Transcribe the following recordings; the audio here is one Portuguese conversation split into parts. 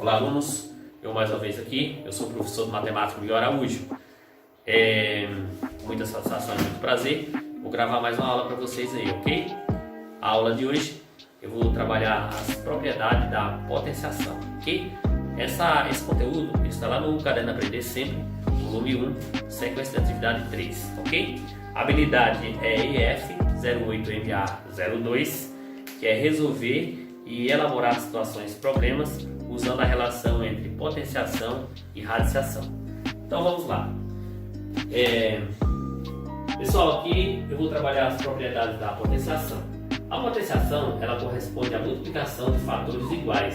Olá, alunos. Eu mais uma vez aqui. Eu sou o professor de matemática Miguel Araújo. Com muita satisfação e muito prazer, vou gravar mais uma aula para vocês aí, ok? A aula de hoje eu vou trabalhar as propriedades da potenciação, ok? Esse conteúdo está lá no Caderno Aprender Sempre, volume 1, sequência de atividade 3, ok? A habilidade é EF08MA02, que é resolver e elaborar situações e problemas usando a relação entre potenciação e radiciação. Então vamos lá. Pessoal, aqui eu vou trabalhar as propriedades da potenciação. A potenciação ela corresponde à multiplicação de fatores iguais,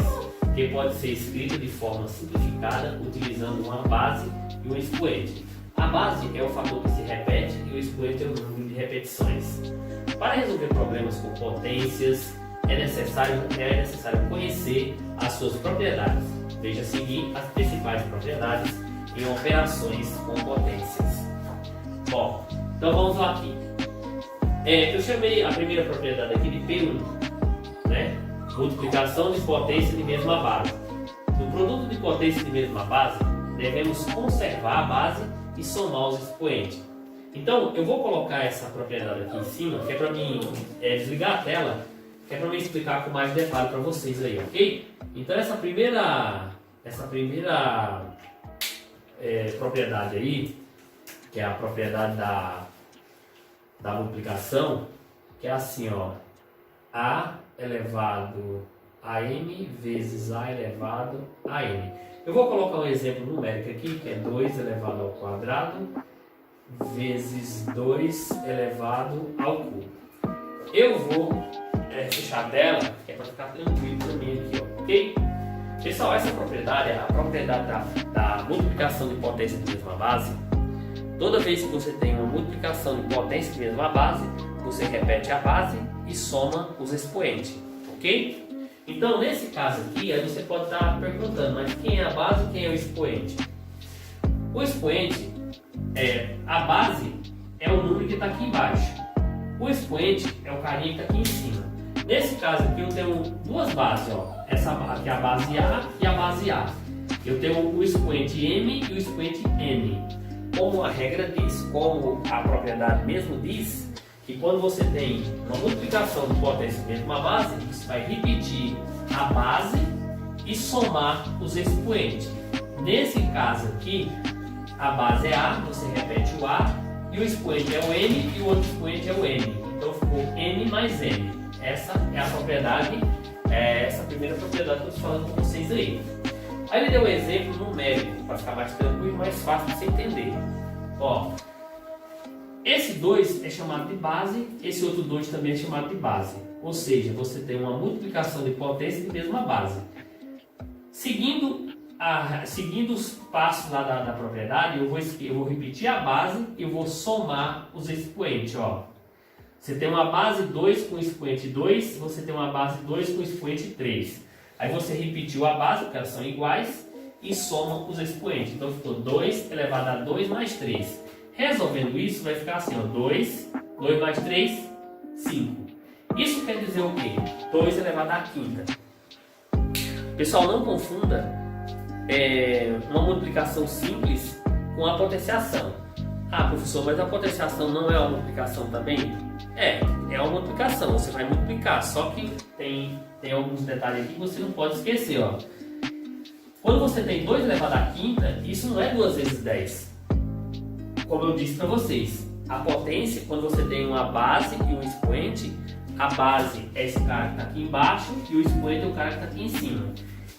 que pode ser escrita de forma simplificada utilizando uma base e um expoente. A base é o fator que se repete e o expoente é o número de repetições. Para resolver problemas com potências, é necessário conhecer as suas propriedades. Veja a seguir as principais propriedades em operações com potências. Bom, então vamos lá aqui. Eu chamei a primeira propriedade aqui de P1, né? Multiplicação de potência de mesma base. No produto de potência de mesma base, devemos conservar a base e somar os expoentes. Então, eu vou colocar essa propriedade aqui em cima, que é para mim desligar a tela, que é para me explicar com mais detalhe para vocês aí, ok? Então, essa primeira propriedade aí, que é a propriedade da multiplicação, que é assim, ó, A elevado a M vezes A elevado a N. Eu vou colocar um exemplo numérico aqui, que é 2 elevado ao quadrado vezes 2 elevado ao cubo. Eu vou fechar a tela, que é para ficar tranquilo para mim aqui, ó, ok? Pessoal, essa propriedade é a propriedade da multiplicação de potência de mesma base. Toda vez que você tem uma multiplicação de potência de mesma base, você repete a base e soma os expoentes, ok? Então, nesse caso aqui, aí você pode estar perguntando, mas quem é a base e quem é o expoente? O expoente, a base é o número que está aqui embaixo. O expoente é o carinha que está aqui em cima. Nesse caso aqui, eu tenho duas bases, ó. Essa aqui é a base A e a base A. Eu tenho o expoente M e o expoente N. Como a regra diz, como a propriedade mesmo diz, que quando você tem uma multiplicação de potência de mesma base, você vai repetir a base e somar os expoentes. Nesse caso aqui, a base é A, você repete o A, e o expoente é o N e o outro expoente é o N. Então ficou N mais N. Essa é a propriedade, essa primeira propriedade que eu estou falando com vocês aí. Aí ele deu um exemplo numérico, para ficar mais tranquilo e mais fácil de você entender. Ó, esse 2 é chamado de base, esse outro 2 também é chamado de base. Ou seja, você tem uma multiplicação de potência de mesma base. Seguindo os passos lá da propriedade, eu vou repetir a base e eu vou somar os expoentes. Ó. Você tem uma base 2 com expoente 2, você tem uma base 2 com expoente 3. Aí você repetiu a base, porque elas são iguais, e soma os expoentes. Então ficou 2 elevado a 2 mais 3. Resolvendo isso, vai ficar assim, ó, 2 mais 3, 5. Isso quer dizer o quê? 2 elevado à quinta. Pessoal, não confunda uma multiplicação simples com a potenciação. Ah, professor, mas a potenciação não é uma multiplicação também? É uma multiplicação, você vai multiplicar, só que tem alguns detalhes aqui que você não pode esquecer, ó. Quando você tem 2 elevado à quinta, isso não é 2 vezes 10. Como eu disse para vocês, a potência, quando você tem uma base e um expoente, a base é esse cara que está aqui embaixo e o expoente é o cara que está aqui em cima.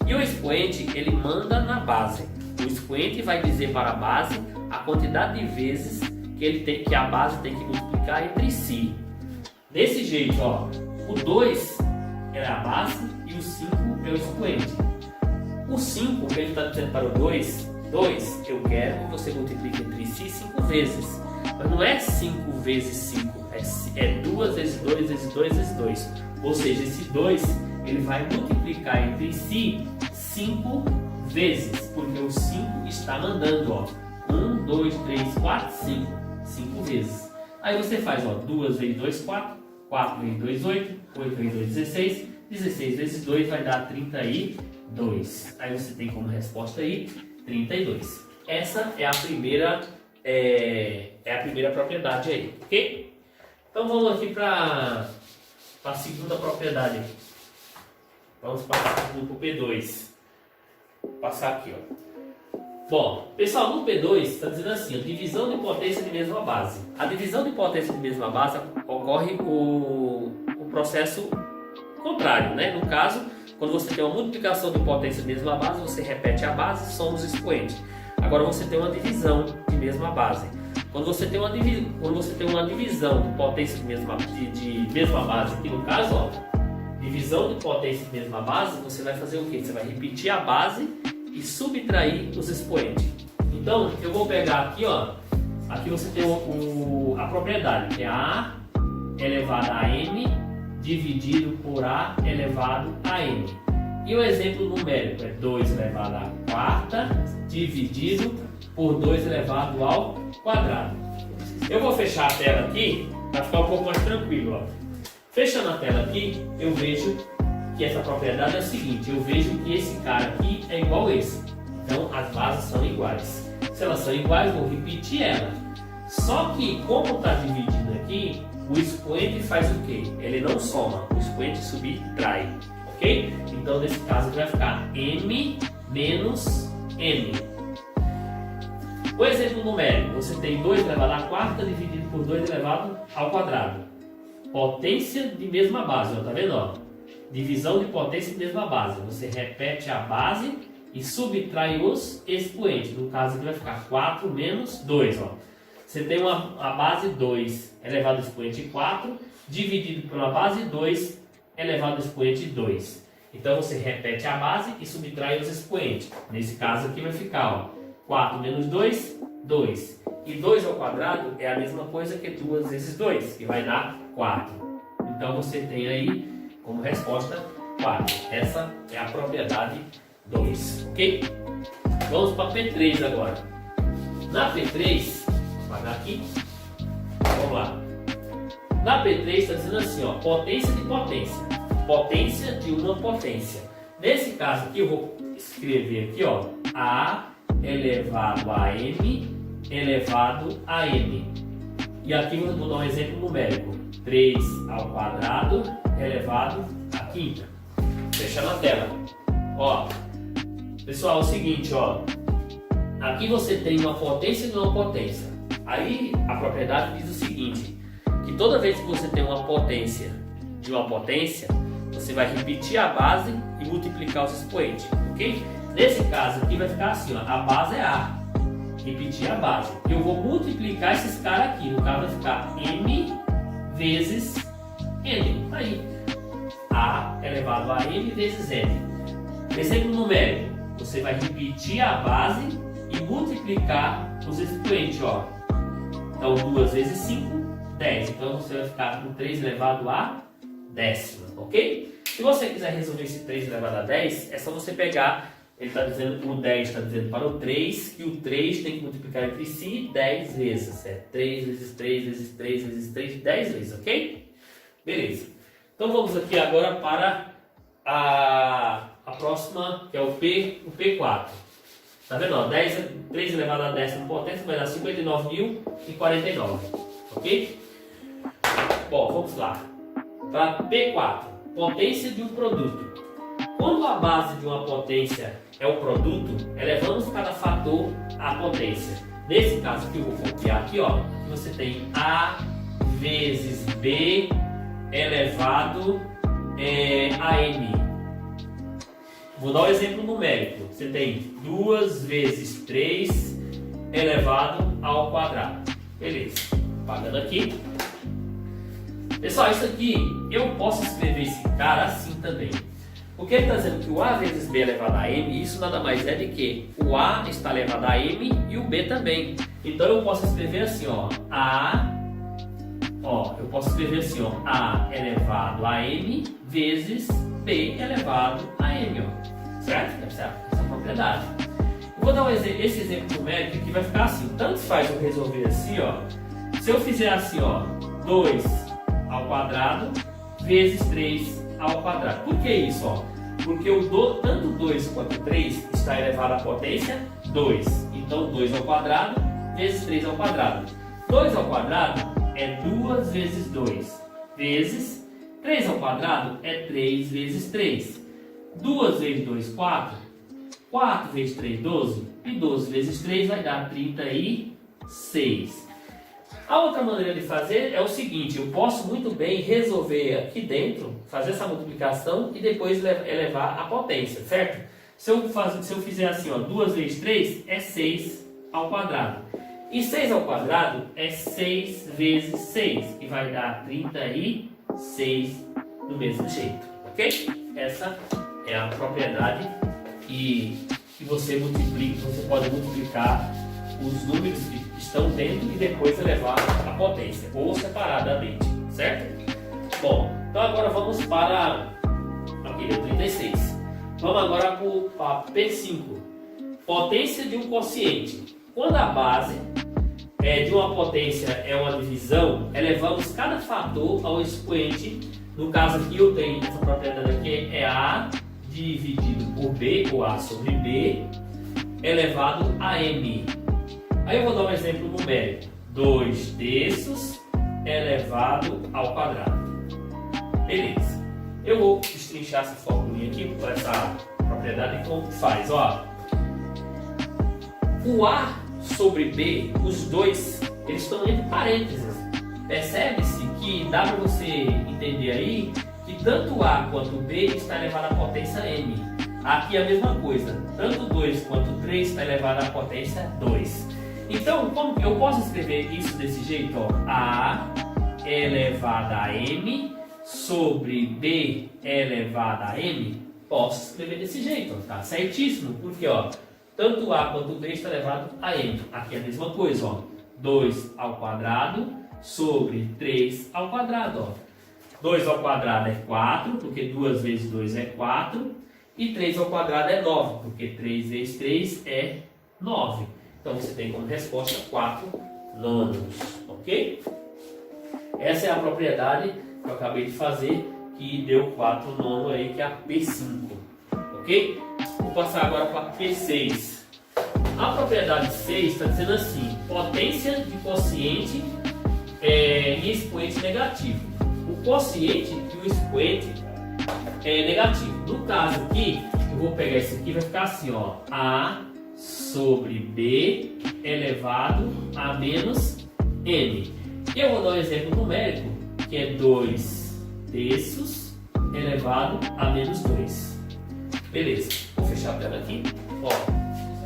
E o expoente, ele manda na base. O expoente vai dizer para a base a quantidade de vezes que a base tem que multiplicar entre si. Desse jeito, ó, o 2 é a base e o 5 é o expoente. O 5, que ele está dizendo para o 2, eu quero que você multiplique entre si 5 vezes. Mas não é 5 vezes 5, é 2 vezes 2 vezes 2 vezes 2. Ou seja, esse 2 ele vai multiplicar entre si 5 vezes, porque o 5 está mandando, ó, 1, 2, 3, 4, 5. 5 vezes. Aí você faz, ó, 2 vezes 2, 4, 4 vezes 2, 8, 8 vezes 2, 16, 16 vezes 2 vai dar 32. Aí você tem como resposta aí 32. Essa é a primeira propriedade aí, ok? Então vamos aqui para a segunda propriedade. Vamos passar para o P2. Vou passar aqui, ó. Bom, pessoal, no P2 está dizendo assim, a divisão de potência de mesma base. A divisão de potência de mesma base ocorre o processo contrário, né? No caso, quando você tem uma multiplicação de potência de mesma base, você repete a base, soma os expoentes. Agora você tem uma divisão de mesma base. Quando você tem uma divisão de potência de mesma base, aqui no caso, ó, divisão de potência de mesma base, você vai fazer o quê? Você vai repetir a base e subtrair os expoentes. Então, eu vou pegar aqui, ó, aqui você tem a propriedade, que é A elevado a M dividido por A elevado a M. E o exemplo numérico é 2 elevado à quarta dividido por 2 elevado ao quadrado. Eu vou fechar a tela aqui para ficar um pouco mais tranquilo, ó. Fechando a tela aqui, eu vejo que essa propriedade é o seguinte, eu vejo que esse cara aqui é igual a esse. Então as bases são iguais. Se elas são iguais, vou repetir ela. Só que como está dividindo aqui, o expoente faz o quê? Ele não soma, o expoente subtrai, ok? Então nesse caso vai ficar M menos M. O exemplo numérico, você tem 2 elevado à quarta dividido por 2 elevado ao quadrado. Potência de mesma base, ó, tá vendo? Ó? Divisão de potência de mesma base. Você repete a base e subtrai os expoentes. No caso aqui vai ficar 4 menos 2. Ó. Você tem a base 2 elevado ao expoente 4, dividido pela base 2 elevado ao expoente 2. Então você repete a base e subtrai os expoentes. Nesse caso aqui vai ficar, ó, 4 menos 2, 2. E 2 ao quadrado é a mesma coisa que 2 vezes 2, que vai dar 4. Então você tem aí como resposta 4. Essa é a propriedade 2, ok? Vamos para P3 agora. Na P3, vou apagar aqui. Vamos lá. Na P3 está dizendo assim, ó, potência de potência. Potência de uma potência. Nesse caso aqui eu vou escrever aqui, ó, A elevado a M elevado a M. E aqui eu vou dar um exemplo numérico. 3 ao quadrado elevado à quinta. Fechando a tela. Ó, pessoal, é o seguinte, ó. Aqui você tem uma potência de uma potência. Aí a propriedade diz o seguinte, que toda vez que você tem uma potência de uma potência, você vai repetir a base e multiplicar os expoentes, ok? Nesse caso aqui vai ficar assim, ó, a base é A. Repetir a base. Eu vou multiplicar esses caras aqui. No caso vai ficar M vezes N. Aí, A elevado a M vezes N. Exemplo numérico. Você vai repetir a base e multiplicar os expoentes, ó. Então, 2 vezes 5, 10. Então, você vai ficar com 3 elevado a décima, ok? Se você quiser resolver esse 3 elevado a 10, é só você pegar, ele está dizendo, o 10 está dizendo para o 3, que o 3 tem que multiplicar entre si 10 vezes. É 3 vezes 3 vezes 3 vezes 3, 10 vezes, ok? Beleza. Então, vamos aqui agora para a próxima, que é o P4. Tá vendo? Ó, 3 elevado a décima potência vai dar 59.049, ok? Bom, vamos lá. Para P4, potência de um produto. Quando a base de uma potência é o produto, elevamos cada fator à potência. Nesse caso aqui, eu vou copiar aqui, ó. Aqui você tem A vezes B elevado a M. Vou dar um exemplo numérico. Você tem 2 vezes 3 elevado ao quadrado. Beleza. Apagando aqui. Pessoal, isso aqui eu posso escrever esse cara assim também. Porque ele está dizendo que o A vezes B elevado a M, isso nada mais é de que o A está elevado a M e o B também. Então eu posso escrever assim, ó. Eu posso escrever assim, ó. A elevado a M vezes B elevado a M, ó. Certo? Essa é a propriedade. Eu vou dar esse exemplo numérico que vai ficar assim. Tanto faz eu resolver assim, ó. Se eu fizer assim, ó, 2 ao quadrado vezes 3 ao quadrado. Por que isso? Ó? Porque tanto 2 quanto 3 está elevado à potência 2. Então 2 ao quadrado vezes 3 ao quadrado. 2 ao quadrado é 2 vezes 2 vezes 3 ao quadrado é 3 vezes 3. 2 vezes 2, 4. 4 vezes 3, 12. E 12 vezes 3 vai dar 36. A outra maneira de fazer é o seguinte: eu posso muito bem resolver aqui dentro, fazer essa multiplicação e depois elevar a potência, certo? Se eu fizer assim, ó, 2 vezes 3 é 6 ao quadrado. E 6 ao quadrado é 6 vezes 6, que vai dar 36 do mesmo jeito, ok? Essa é a propriedade que você multiplica, você pode multiplicar os números que estão dentro e depois elevar a potência, ou separadamente, certo? Bom, então agora vamos para aqui, deu 36. Vamos agora para P5. Potência de um quociente. Quando a base de uma potência é uma divisão, elevamos cada fator ao expoente. No caso aqui eu tenho essa propriedade aqui, é A dividido por B, ou A sobre B, elevado a M. Aí eu vou dar um exemplo numérico. 2 terços elevado ao quadrado. Beleza. Eu vou destrinchar essa fórmula aqui, com essa propriedade, como faz, ó. O A sobre B, os dois, eles estão entre parênteses. Percebe-se que dá para você entender aí que tanto A quanto B está elevado à potência M. Aqui é a mesma coisa. Tanto 2 quanto 3 está elevado à potência 2. Então, como eu posso escrever isso desse jeito? Ó? A elevado a M sobre B elevado a M. Posso escrever desse jeito, ó, tá certíssimo. Porque ó, tanto A quanto B está elevado a M. Aqui é a mesma coisa. Ó. 2 ao quadrado sobre 3 ao quadrado. Ó. 2 ao quadrado é 4, porque 2 vezes 2 é 4. E 3 ao quadrado é 9, porque 3 vezes 3 é 9. Então você tem como resposta 4 nonos, ok? Essa é a propriedade que eu acabei de fazer, que deu 4 nonos aí, que é a P5, ok? Vou passar agora para P6. A propriedade 6 está dizendo assim: potência de quociente e expoente negativo. O quociente e o expoente é negativo. No caso aqui, eu vou pegar isso aqui, vai ficar assim, ó, A sobre B elevado a menos N. Eu vou dar um exemplo numérico, que é 2 terços elevado a menos 2. Beleza, vou fechar a tela aqui. Ó,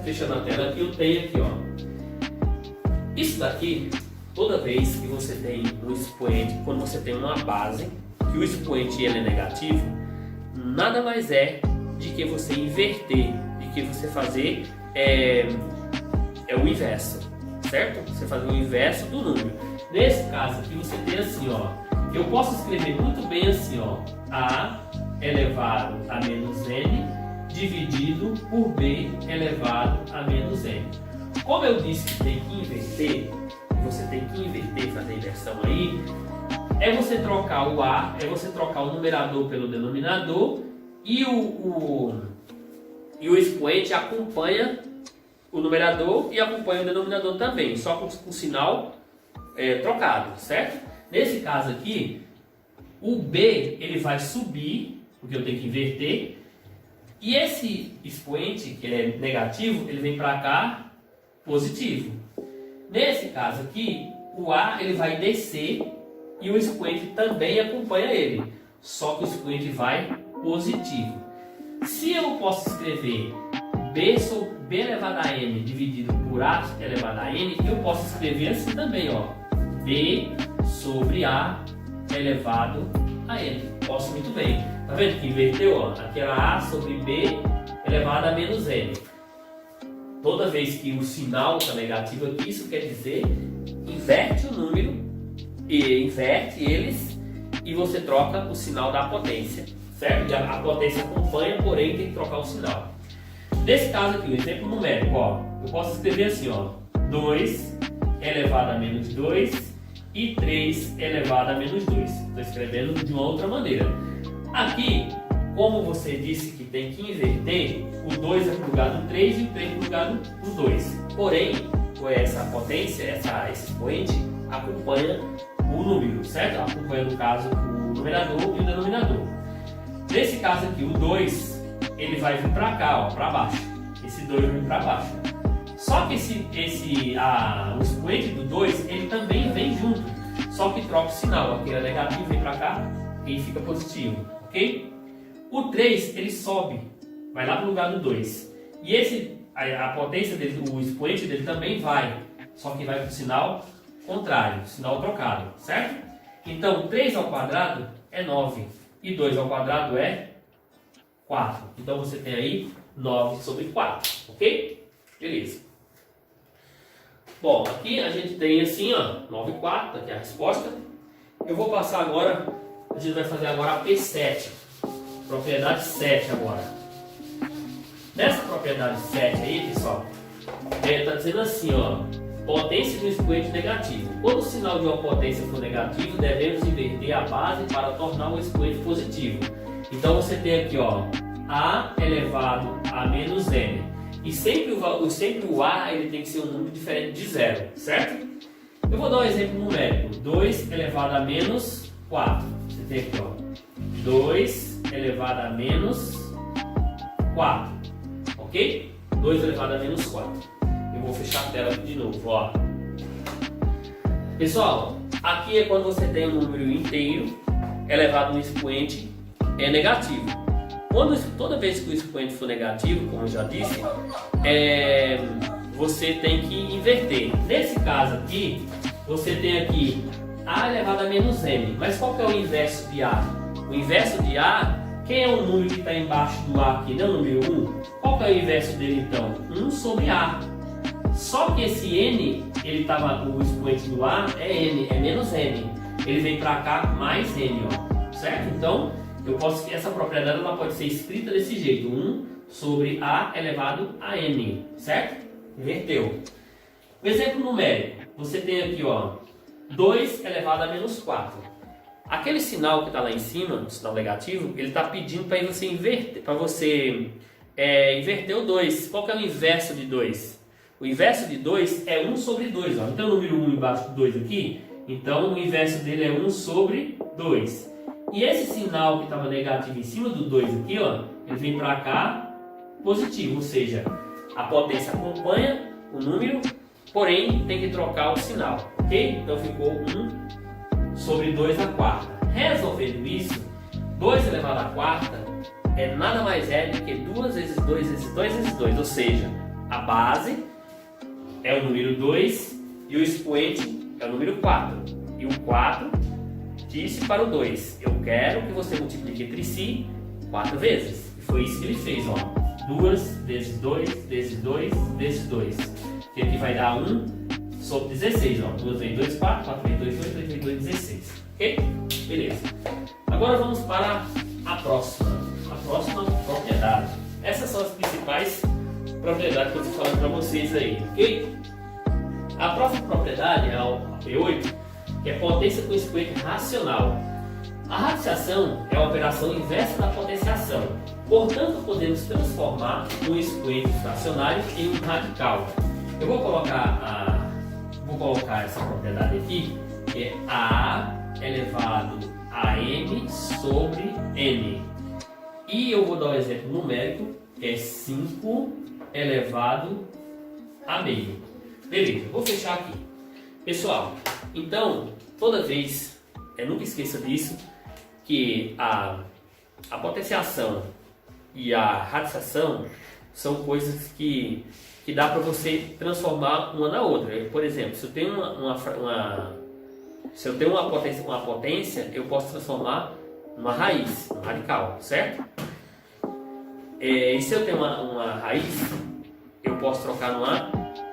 fechando a tela aqui, eu tenho aqui, ó. Isso daqui, toda vez que você tem um expoente, quando você tem uma base, que o expoente ele é negativo, nada mais é de que você inverter, de que você fazer o inverso, certo? Você fazer o inverso do número. Nesse caso aqui você tem assim, ó, eu posso escrever muito bem assim, ó, A elevado a menos N dividido por B elevado a menos N. Como eu disse que tem que inverter, você tem que inverter, fazer a inversão aí, é você trocar o A, é você trocar o numerador pelo denominador e o expoente acompanha o numerador e acompanha o denominador também, só com o sinal trocado, certo? Nesse caso aqui, o B ele vai subir, porque eu tenho que inverter, e esse expoente, que é negativo, ele vem para cá, positivo. Nesse caso aqui, o A ele vai descer e o expoente também acompanha ele, só que o expoente vai positivo. Se eu posso escrever B elevado a N dividido por A elevado a N, eu posso escrever assim também, ó, B sobre A elevado a N. Posso muito bem. Tá vendo que inverteu? Ó? Aquela A sobre B elevado a menos N. Toda vez que o sinal está negativo aqui, isso quer dizer inverte o número, e inverte eles, e você troca o sinal da potência, certo? A potência acompanha, porém tem que trocar o sinal. Nesse caso aqui, o exemplo numérico, ó, eu posso escrever assim, ó, 2 elevado a menos 2 e 3 elevado a menos 2. Estou escrevendo de uma outra maneira. Aqui, como você disse que tem que inverter, o 2 é para o lugar do 3 e o 3 é para o lugar do 2. Porém, essa potência, esse expoente, acompanha o número, certo? Acompanha, no caso, o numerador e o denominador. Nesse caso aqui, o 2, ele vai vir para cá, para baixo. Esse 2 vai vir para baixo. Só que o expoente do 2, ele também vem junto. Só que troca o sinal. Aqui é negativo, vem para cá e fica positivo, ok? O 3, ele sobe, vai lá para o lugar do 2. E a potência dele, o expoente dele também vai, só que vai para o sinal contrário, sinal trocado, certo? Então, 3 ao quadrado é 9 e 2 ao quadrado é 4. Então, você tem aí 9 sobre 4, ok? Beleza. Bom, aqui a gente tem assim, ó, 9 e 4, aqui é a resposta. Eu vou passar agora, a gente vai fazer agora a P7, propriedade 7 agora. Nessa propriedade 7 aí, pessoal, está dizendo assim, ó, potência do expoente negativo. Quando o sinal de uma potência for negativo, devemos inverter a base para tornar o expoente positivo. Então você tem aqui, ó, A elevado a menos N. E sempre o A ele tem que ser um número diferente de 0, certo? Eu vou dar um exemplo numérico. 2 elevado a menos 4. Você tem aqui, ó, 2 elevado a menos 4. Ok? 2 elevado a menos 4. Eu vou fechar a tela aqui de novo, ó. Pessoal, aqui é quando você tem um número inteiro elevado no expoente negativo. Toda vez que o expoente for negativo, como eu já disse, você tem que inverter. Nesse caso aqui, você tem aqui A elevado a menos M. Mas qual que é o inverso de A? O inverso de A, quem é o número que está embaixo do A aqui? Não é o número 1? Qual que é o inverso dele então? 1 sobre A. Só que esse N, o expoente do A é N, é menos N. Ele vem para cá mais N, ó, certo? Então, essa propriedade ela pode ser escrita desse jeito: 1 sobre A elevado a N, certo? Inverteu. O exemplo numérico, você tem aqui, ó, 2 elevado a menos 4. Aquele sinal que está lá em cima, o sinal negativo, ele está pedindo para você inverter, inverter o 2. Qual que é o inverso de 2? O inverso de 2 é 1 sobre 2. Ó. Então o número 1 embaixo do 2 aqui, então o inverso dele é 1 sobre 2. E esse sinal que estava negativo em cima do 2 aqui, ó, ele vem para cá positivo, ou seja, a potência acompanha o número, porém tem que trocar o sinal, ok? Então ficou 1 sobre 2 à quarta. Resolvendo isso, 2 elevado à quarta é nada mais do que 2 vezes 2 vezes 2 vezes 2, ou seja, a base é o número 2 e o expoente é o número 4. E o 4 disse para o 2, eu quero que você multiplique entre si 4 vezes. E foi isso que ele fez, ó. 2 vezes 2 vezes 2 vezes 2. Que aqui vai dar 1 sobre 16, ó. 2 vezes 2, 4, 4 vezes 2, 2, 3 vezes 2, 16. Ok? Beleza. Agora vamos para a próxima propriedade. Essas são as principais propriedades que eu estou falando para vocês aí, ok? A próxima propriedade é a P8, que é potência com expoente racional. A radiciação é a operação inversa da potenciação. Portanto, podemos transformar um expoente fracionário em um radical. Eu vou colocar essa propriedade aqui, que é A elevado a M sobre N. E eu vou dar um exemplo numérico, que é 5 elevado a meio. Beleza, vou fechar aqui. Pessoal, então, toda vez, nunca esqueça disso, que a potenciação e a radiciação são coisas que dá para você transformar uma na outra. Por exemplo, se eu tenho uma potência, eu posso transformar numa raiz, um radical, certo? E se eu tenho uma raiz, eu posso trocar numa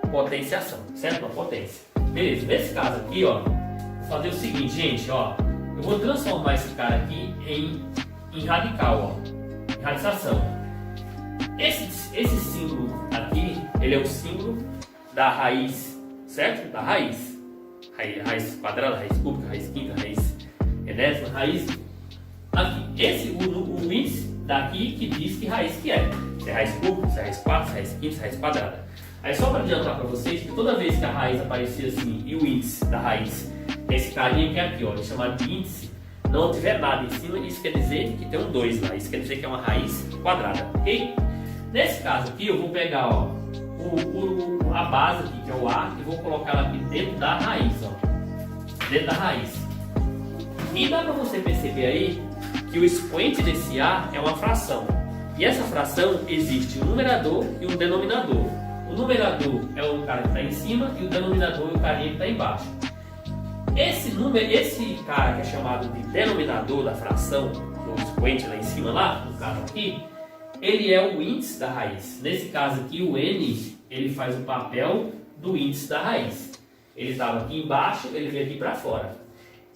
potenciação, certo? Uma potência. Beleza, nesse caso aqui, ó, vou fazer o seguinte, gente, ó, eu vou transformar esse cara aqui em radical, ó, em radiciação. Esse símbolo aqui, ele é o símbolo da raiz, certo? Da raiz quadrada, raiz cúbica, raiz quinta, raiz enésima, raiz. aqui, o índice daqui que diz que raiz que é. Se é raiz curva, se é raiz 4, se é raiz quinta, se é raiz quadrada. Aí só para adiantar para vocês que toda vez que a raiz aparecer assim e o índice da raiz, esse carinha que é aqui, ó, é chamado de índice, não tiver nada em cima, isso quer dizer que tem um 2 lá, isso quer dizer que é uma raiz quadrada, ok? Nesse caso aqui eu vou pegar, ó, a base aqui, que é o A, e vou colocar ela aqui dentro da raiz, ó, dentro da raiz. E dá para você perceber aí que o expoente desse A é uma fração. E essa fração existe um numerador e um denominador. O numerador é o cara que está em cima e o denominador é o carinha que está embaixo. Esse cara que é chamado de denominador da fração, o expoente lá em cima, lá, no caso aqui, ele é o índice da raiz. Nesse caso aqui, o N, ele faz o papel do índice da raiz. Ele estava aqui embaixo, ele veio aqui para fora.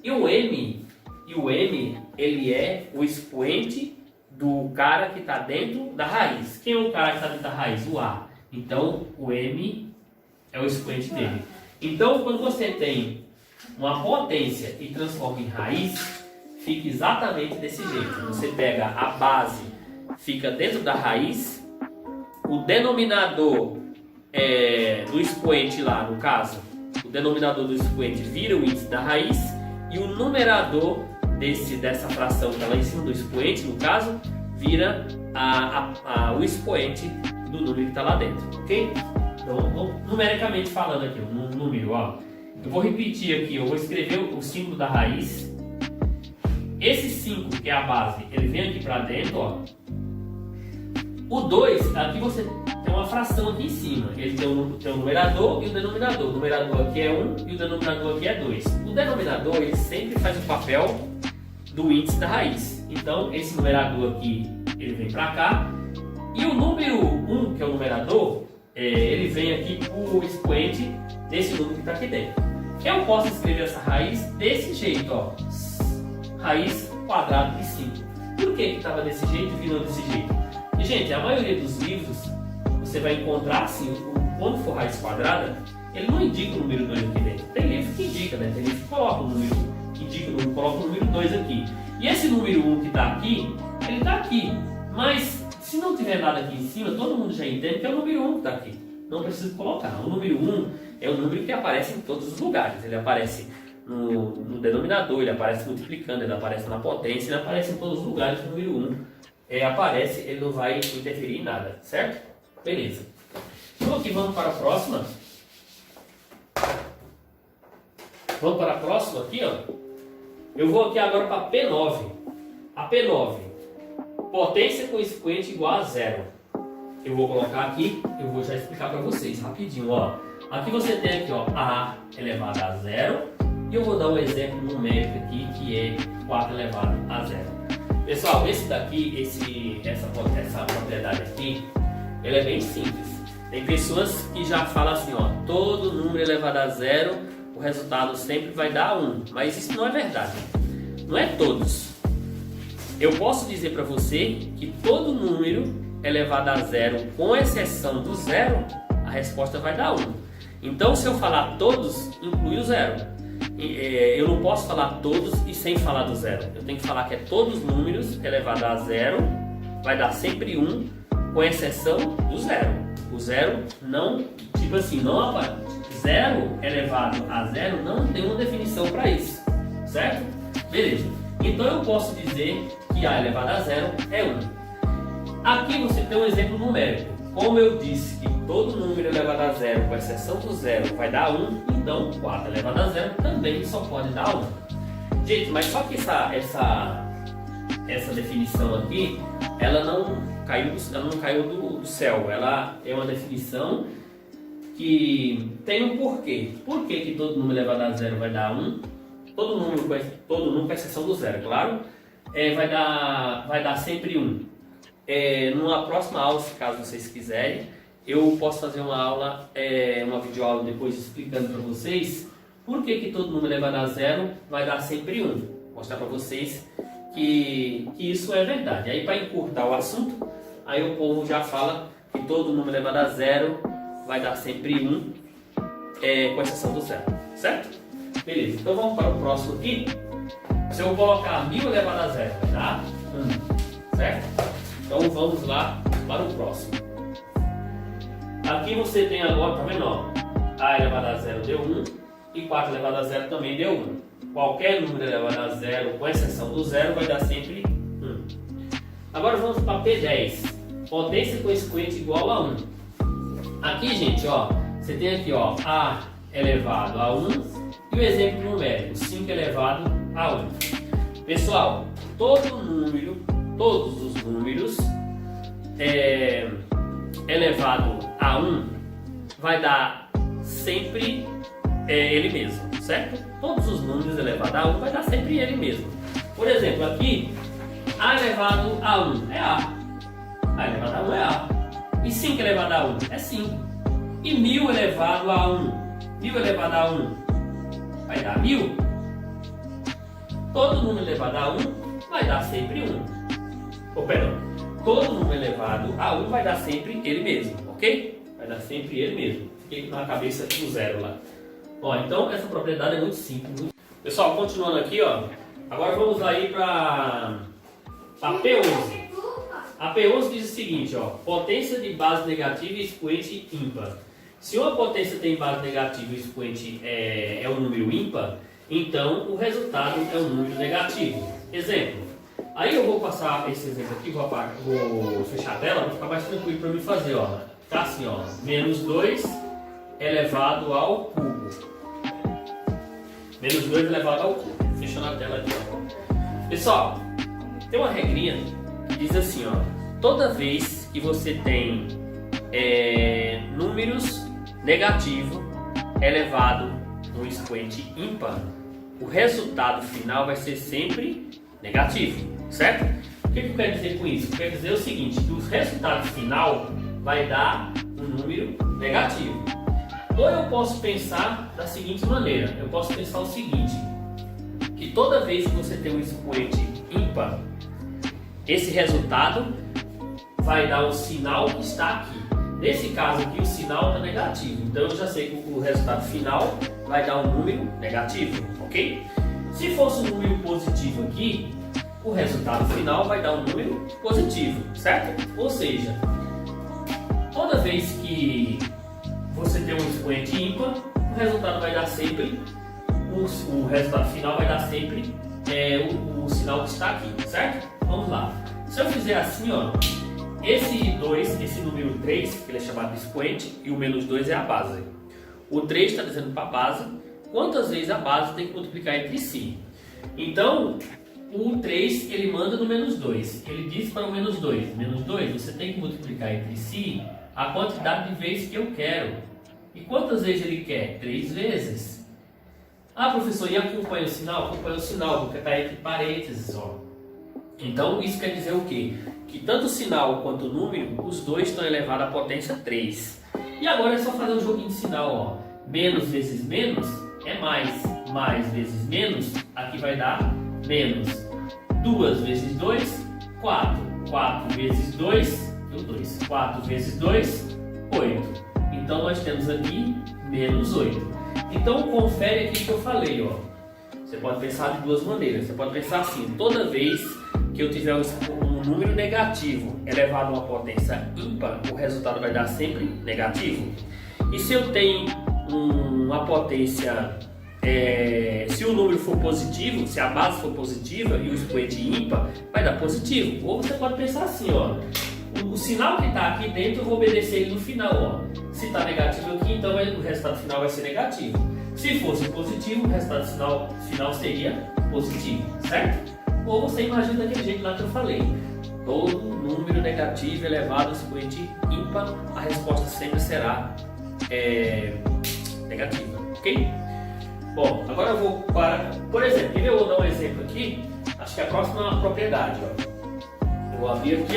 E o M, ele é o expoente do cara que está dentro da raiz. Quem é o cara que está dentro da raiz? O A. Então, o M é o expoente dele. Então, quando você tem uma potência e transforma em raiz, fica exatamente desse jeito. Você pega a base, fica dentro da raiz, o denominador do expoente lá, no caso, o denominador do expoente vira o índice da raiz e o numerador dessa fração que está lá em cima do expoente, no caso, vira o expoente do número que está lá dentro, ok? Então, numericamente falando aqui, um número, ó, eu vou repetir aqui, eu vou escrever o símbolo da raiz. Esse 5, que é a base, ele vem aqui para dentro, ó. O 2, aqui você tem uma fração aqui em cima, ele tem um numerador e um denominador. O numerador aqui é 1 e o denominador aqui é 2. O denominador, ele sempre faz o papel do índice da raiz. Então, esse numerador aqui, ele vem para cá. E o número 1, que é o numerador, ele vem aqui para o expoente desse número que está aqui dentro. Eu posso escrever essa raiz desse jeito, ó. Raiz quadrada de 5. Por que estava desse jeito e virou desse jeito? E, gente, a maioria dos livros, você vai encontrar assim, quando for raiz quadrada, ele não indica o número 2 aqui dentro. Tem livro que indica, né? Tem livro que coloca o número, coloca o número 2 aqui. E esse número 1 que está aqui, ele está aqui. Mas, se não tiver nada aqui em cima, todo mundo já entende que é o número 1 que está aqui. Não precisa colocar. O número 1 é um número que aparece em todos os lugares. Ele aparece no denominador, ele aparece multiplicando, ele aparece na potência, ele aparece em todos os lugares. O número 1 aparece, ele não vai interferir em nada, certo? Beleza. Então aqui vamos para a próxima. Vamos para a próxima aqui, ó. Eu vou aqui agora para P9. A P9, potência com expoente igual a 0. Eu vou colocar aqui, eu vou já explicar para vocês rapidinho, ó. Aqui você tem aqui, ó, A elevado a 0. E eu vou dar um exemplo numérico aqui, que é 4 elevado a 0. Pessoal, esse daqui, essa propriedade aqui, ela é bem simples. Tem pessoas que já falam assim, ó, todo número elevado a 0, o resultado sempre vai dar 1. Mas isso não é verdade. Não é todos. Eu posso dizer para você que todo número elevado a 0, com exceção do 0, a resposta vai dar 1. Então, se eu falar todos, inclui o 0. Eu não posso falar todos e sem falar do 0. Eu tenho que falar que é todos os números elevado a 0, vai dar sempre 1, com exceção do 0. O 0 não, tipo assim, não aparece. 0 elevado a 0 não tem uma definição para isso, certo? Beleza. Então eu posso dizer que A elevado a 0 é 1. Aqui você tem um exemplo numérico. Como eu disse que todo número elevado a 0, com exceção do 0, vai dar 1, então 4 elevado a 0 também só pode dar 1. Gente, mas só que essa definição aqui, ela não caiu do céu. Ela é uma definição que tem um porquê. Por que todo número elevado a 0 vai dar 1? Todo número com exceção do 0, claro, vai dar sempre 1. Numa próxima aula, se caso vocês quiserem, eu posso fazer uma aula, uma videoaula depois explicando para vocês por que todo número elevado a 0 vai dar sempre 1. Mostrar para vocês que isso é verdade. Aí, para encurtar o assunto, aí o povo já fala que todo número elevado a 0 vai dar sempre 1, com exceção do 0, certo? Beleza, então vamos para o próximo aqui. Se eu colocar 1000 elevado a zero, vai dar 1, certo? Então vamos lá para o próximo. Aqui você tem agora, tá vendo? Ó, A elevado a zero deu 1 e 4 elevado a zero também deu 1. Qualquer número elevado a zero, com exceção do zero, vai dar sempre 1. Agora vamos para P10. Potência com expoente igual a 1. Aqui, gente, ó, você tem aqui, ó, A elevado a 1 e o exemplo numérico, 5 elevado a 1. Pessoal, todos os números elevado a 1 vai dar sempre ele mesmo, certo? Todos os números elevados a 1 vai dar sempre ele mesmo. Por exemplo, aqui, A elevado a 1 é A. A elevado a 1 é A. E 5 elevado a 1 é 5. E 1000 elevado a 1. 1000 elevado a 1 vai dar 1000. Todo número elevado a 1 vai dar sempre 1. Ou perdão, todo número elevado a 1 vai dar sempre ele mesmo, ok? Vai dar sempre ele mesmo. Fiquei na cabeça do zero lá. Ó, então essa propriedade é muito simples. Pessoal, continuando aqui, ó. Agora vamos aí para a P11. A P11 diz o seguinte, ó, potência de base negativa e expoente ímpar. Se uma potência tem base negativa e o expoente é um número ímpar, então o resultado é um número negativo. Exemplo. Aí eu vou passar esse exemplo aqui, vou fechar a tela para ficar mais tranquilo para mim fazer, ó. Tá assim, ó, menos 2 elevado ao cubo. Menos 2 elevado ao cubo. Fechando a tela aqui, ó. Pessoal, tem uma regrinha que diz assim, ó, toda vez que você tem números negativos elevado no expoente ímpar, o resultado final vai ser sempre negativo, certo? O que eu quero dizer com isso? Quer dizer o seguinte, que o resultado final vai dar um número negativo. Ou eu posso pensar da seguinte maneira, eu posso pensar o seguinte, que toda vez que você tem um expoente ímpar, esse resultado vai dar o sinal que está aqui. Nesse caso aqui o sinal está negativo, então eu já sei que o resultado final vai dar um número negativo, ok? Se fosse um número positivo aqui, o resultado final vai dar um número positivo, certo? Ou seja, toda vez que você tem um expoente ímpar, o resultado vai dar sempre, o resultado final vai dar sempre o sinal que está aqui, certo? Vamos lá. Se eu fizer assim, ó, esse número 3, que ele é chamado de expoente, e o menos 2 é a base. O 3 está dizendo para a base quantas vezes a base tem que multiplicar entre si. Então, o 3 ele manda no menos 2. Ele diz para o menos 2, menos 2, você tem que multiplicar entre si a quantidade de vezes que eu quero. E quantas vezes ele quer? 3 vezes. Ah, professor, e acompanha o sinal? Acompanha o sinal, porque está entre parênteses, ó. Então, isso quer dizer o quê? Que tanto o sinal quanto o número, os dois estão elevados à potência 3. E agora é só fazer um joguinho de sinal, ó. Menos vezes menos é mais. Mais vezes menos, aqui vai dar menos. 2 vezes 2, 4. 4 vezes 2, deu 2. 4 vezes 2, 8. Então, nós temos aqui menos 8. Então, confere aqui o que eu falei, ó. Você pode pensar de duas maneiras. Você pode pensar assim, toda vez que eu tiver um número negativo elevado a uma potência ímpar, o resultado vai dar sempre negativo. E se eu tenho uma potência, se o número for positivo, se a base for positiva e o expoente ímpar, vai dar positivo. Ou você pode pensar assim, ó, o sinal que está aqui dentro eu vou obedecer ele no final, ó. Se está negativo aqui, então o resultado final vai ser negativo. Se fosse positivo, o resultado final seria positivo, certo? Ou você imagina daquele jeito lá que eu falei. Todo número negativo elevado ao expoente ímpar, a resposta sempre será negativa, ok? Bom, agora eu vou para... Por exemplo, eu vou dar um exemplo aqui. Acho que é a próxima propriedade, ó. Eu vou abrir aqui,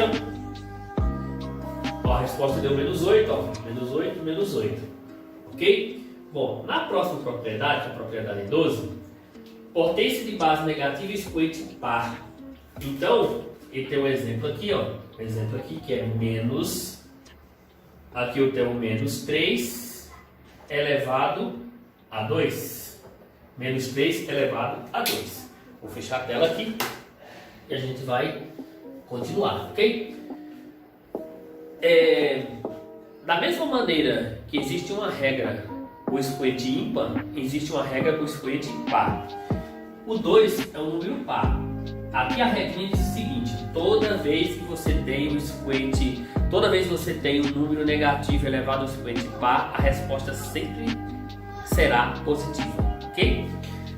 ó. A resposta deu menos 8, ó. Menos 8, menos 8. Ok? Bom, na próxima propriedade, a propriedade 12, potência de base negativa e expoente par. Então, ele tem um exemplo aqui, ó. Um exemplo aqui que é menos. Aqui eu tenho menos 3 elevado a 2. Menos 3 elevado a 2. Vou fechar a tela aqui e a gente vai continuar, ok? Da mesma maneira que existe uma regra para o expoente ímpar, existe uma regra para o expoente par. O 2 é um número par. Aqui a regrinha diz o seguinte: toda vez que você tem um expoente, toda vez que você tem um número negativo elevado ao expoente par, a resposta sempre será positiva, ok?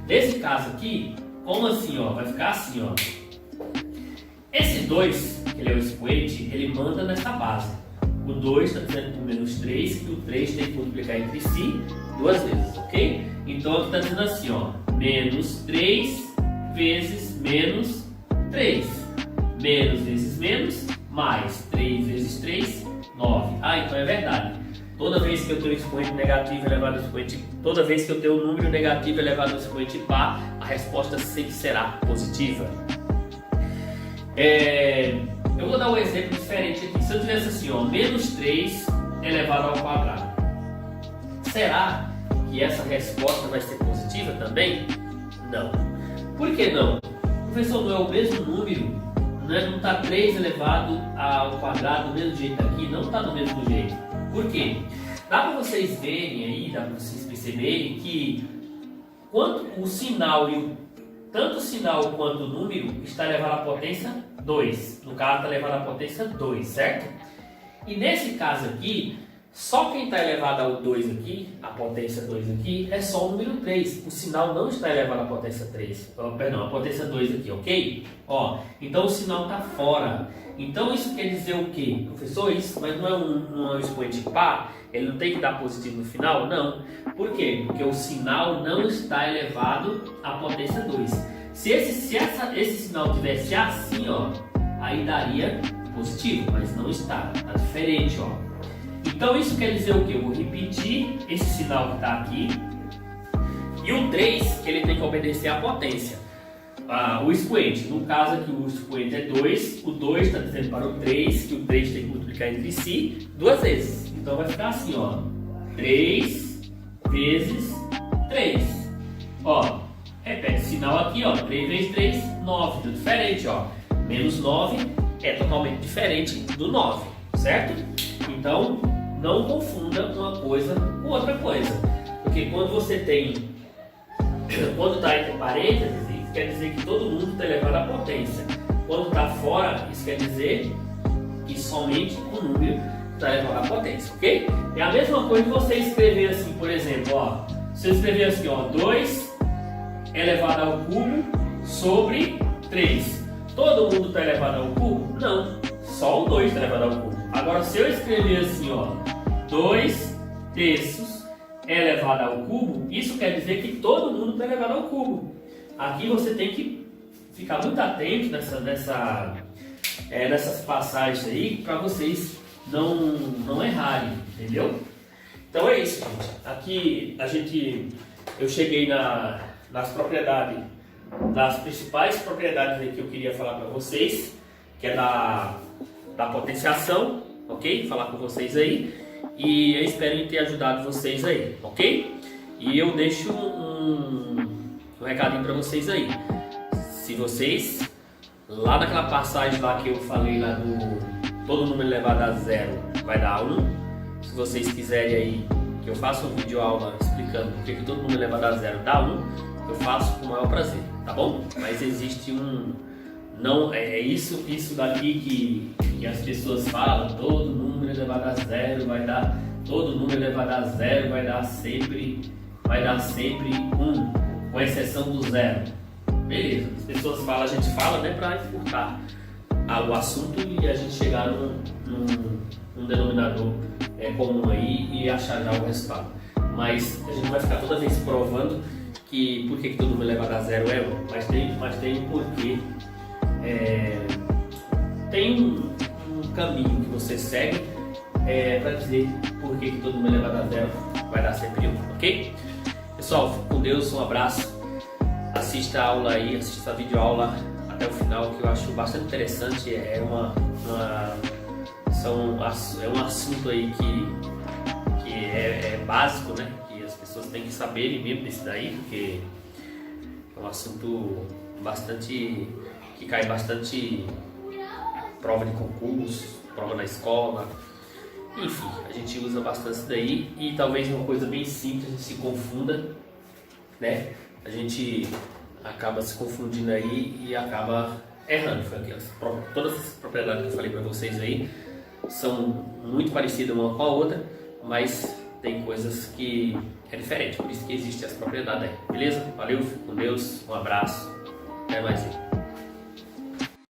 Nesse caso aqui, como assim, ó? Vai ficar assim, ó. Esse 2, que ele é o expoente, ele manda nessa base. O 2 está dizendo por menos 3 que o 3 tem que multiplicar entre si 2 vezes, ok? Então aqui está dizendo assim, ó, menos 3 vezes menos 3. Menos vezes menos, mais 3 vezes 3, 9. Ah, então é verdade. Toda vez que eu tenho expoente negativo elevado ao expoente, toda vez que eu tenho um número negativo elevado ao expoente par, a resposta sempre será positiva. Eu vou dar um exemplo diferente aqui. Se eu tivesse assim, ó, menos 3 elevado ao quadrado, será que essa resposta vai ser positiva também? Não. Por que não? Professor, não é o mesmo número, né? Não está 3 elevado ao quadrado do mesmo jeito aqui, não está do mesmo jeito. Por quê? Dá para vocês verem aí, dá para vocês perceberem que quanto o sinal tanto o sinal quanto o número está elevado à potência 2. No caso, está elevado à potência 2, certo? E nesse caso aqui, só quem está elevado ao 2 aqui, a potência 2 aqui, é só o número 3. O sinal não está elevado à potência 3. Perdão, a potência 2 aqui, ok? Ó, então o sinal está fora. Então isso quer dizer o quê? Professor, isso mas não é um expoente par? Ele não tem que dar positivo no final? Não. Por quê? Porque o sinal não está elevado à potência 2. Se esse sinal tivesse assim, ó, aí daria positivo, mas não está. Está diferente, ó. Então isso quer dizer o quê? Eu vou repetir esse sinal que está aqui. E o 3, que ele tem que obedecer à potência. O expoente, no caso aqui o expoente é 2, o 2 está dizendo para o 3 que o 3 tem que multiplicar entre si 2 vezes. Então vai ficar assim, ó, 3 vezes 3. Ó, repete o sinal aqui, ó, 3 vezes 3, 9, tudo diferente, ó. Menos 9 é totalmente diferente do 9, certo? Então, não confunda uma coisa com outra coisa. Porque quando você tem, quando está entre parênteses, isso quer dizer que todo mundo está elevado à potência. Quando está fora, isso quer dizer que somente o número está elevado à potência, ok? É a mesma coisa que você escrever assim, por exemplo, ó. Se eu escrever assim, ó, 2 elevado ao cubo sobre 3. Todo mundo está elevado ao cubo? Não, só o 2 está elevado ao cubo. Agora, se eu escrever assim, ó, 2 terços elevado ao cubo, isso quer dizer que todo mundo está elevado ao cubo. Aqui você tem que ficar muito atento nessas passagens aí, para vocês não errarem, entendeu? Então é isso, gente. Aqui eu cheguei nas propriedades, das principais propriedades aí que eu queria falar para vocês, que é da potenciação, ok? Falar com vocês aí, e eu espero ter ajudado vocês aí, ok? E eu deixo um recadinho para vocês aí. Se vocês, lá naquela passagem lá que eu falei lá do todo número elevado a zero vai dar 1, se vocês quiserem aí que eu faça um vídeo aula explicando por que todo número elevado a zero dá 1, eu faço com o maior prazer, tá bom? Mas existe não é isso daqui que as pessoas falam, todo número elevado a zero vai dar, todo número elevado a zero vai dar sempre 1, com exceção do zero. Beleza, as pessoas falam, a gente fala, né, para encurtar o assunto e a gente chegar num denominador comum aí e achar já o resultado. Mas a gente não vai ficar toda vez provando por que todo número elevado a zero é 1, mas tem um porquê. Tem um caminho que você segue para dizer por que todo número elevado a zero vai dar sempre 1, ok? Pessoal, fique com Deus, um abraço. Assista a aula aí, assista a videoaula até o final, que eu acho bastante interessante. É um assunto aí que é básico, né? Que as pessoas têm que saberem mesmo desse daí, porque é um assunto bastante, que cai bastante prova de concurso, prova na escola. Enfim, a gente usa bastante isso daí e talvez uma coisa bem simples, a gente se confunda, né? A gente acaba se confundindo aí e acaba errando. Todas as propriedades que eu falei para vocês aí são muito parecidas uma com a outra, mas tem coisas que é diferente, por isso que existem as propriedades aí, beleza? Valeu, fique com Deus, um abraço, até mais aí.